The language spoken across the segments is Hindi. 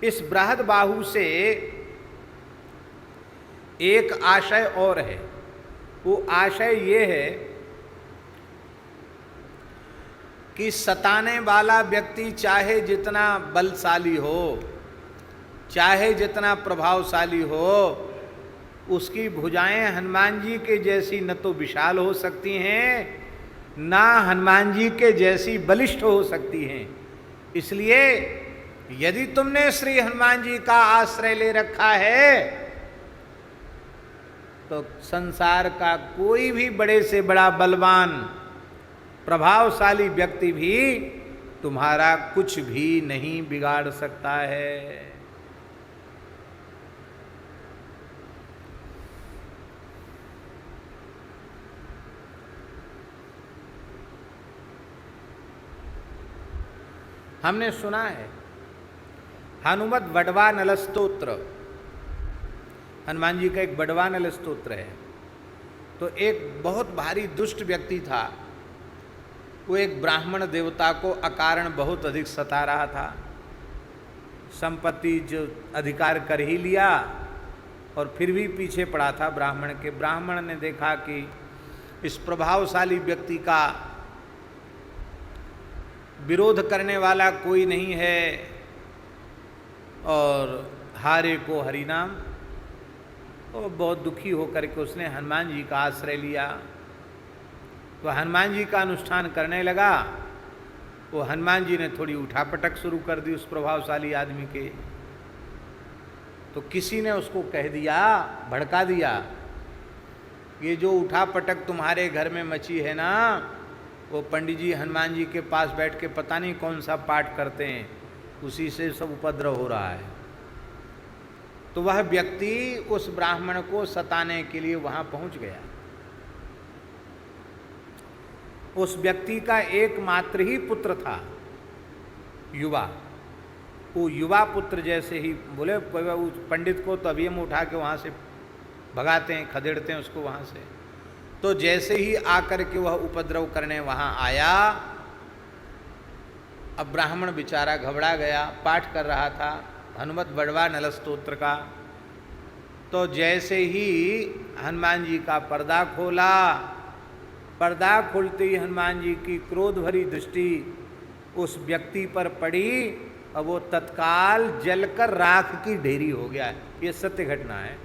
इस बृहद बाहु से एक आशय और है। वो आशय ये है कि सताने वाला व्यक्ति चाहे जितना बलशाली हो, चाहे जितना प्रभावशाली हो, उसकी भुजाएं हनुमान जी के जैसी न तो विशाल हो सकती हैं, ना हनुमान जी के जैसी बलिष्ठ हो सकती हैं। इसलिए यदि तुमने श्री हनुमान जी का आश्रय ले रखा है तो संसार का कोई भी बड़े से बड़ा बलवान प्रभावशाली व्यक्ति भी तुम्हारा कुछ भी नहीं बिगाड़ सकता है। हमने सुना है हनुमत बड़वा नल स्तोत्र, हनुमान जी का एक बड़वा नल स्तोत्र है। तो एक बहुत भारी दुष्ट व्यक्ति था, वो एक ब्राह्मण देवता को अकारण बहुत अधिक सता रहा था। संपत्ति जो अधिकार कर ही लिया और फिर भी पीछे पड़ा था ब्राह्मण के। ब्राह्मण ने देखा कि इस प्रभावशाली व्यक्ति का विरोध करने वाला कोई नहीं है और हारे को हरिनाम, तो बहुत दुखी होकर के उसने हनुमान जी का आश्रय लिया। तो हनुमान जी का अनुष्ठान करने लगा। वो हनुमान जी ने थोड़ी उठापटक शुरू कर दी उस प्रभावशाली आदमी के। तो किसी ने उसको कह दिया, भड़का दिया, ये जो उठापटक तुम्हारे घर में मची है ना, वो पंडित जी हनुमान जी के पास बैठ के पता नहीं कौन सा पाठ करते हैं, उसी से सब उपद्रव हो रहा है। तो वह व्यक्ति उस ब्राह्मण को सताने के लिए वहां पहुंच गया। उस व्यक्ति का एकमात्र ही पुत्र था, युवा। वो युवा पुत्र जैसे ही बोले उस पंडित को, तो अभी हम उठा के वहाँ से भगाते हैं, खदेड़ते हैं उसको वहाँ से। तो जैसे ही आकर के वह उपद्रव करने वहाँ आया, अब ब्राह्मण बेचारा घबरा गया, पाठ कर रहा था हनुमत बड़वा नल स्तोत्र का। तो जैसे ही हनुमान जी का पर्दा खोला, पर्दा खोलते ही हनुमान जी की क्रोध भरी दृष्टि उस व्यक्ति पर पड़ी और वो तत्काल जलकर राख की ढेरी हो गया। ये सत्य घटना है।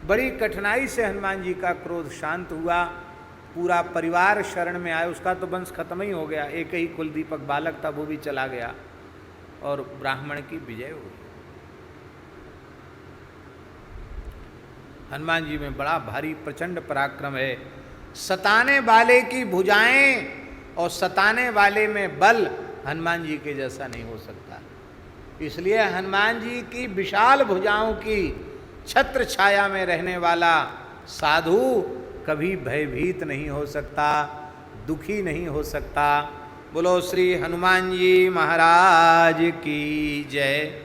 बड़ी कठिनाई से हनुमान जी का क्रोध शांत हुआ, पूरा परिवार शरण में आया। उसका तो वंश खत्म ही हो गया, एक ही कुलदीपक बालक था, वो भी चला गया और ब्राह्मण की विजय हुई। हनुमान जी में बड़ा भारी प्रचंड पराक्रम है। सताने वाले की भुजाएं और सताने वाले में बल हनुमान जी के जैसा नहीं हो सकता। इसलिए हनुमान जी की विशाल भुजाओं की छत्र छाया में रहने वाला साधु कभी भयभीत नहीं हो सकता, दुखी नहीं हो सकता। बोलो श्री हनुमान जी महाराज की जय।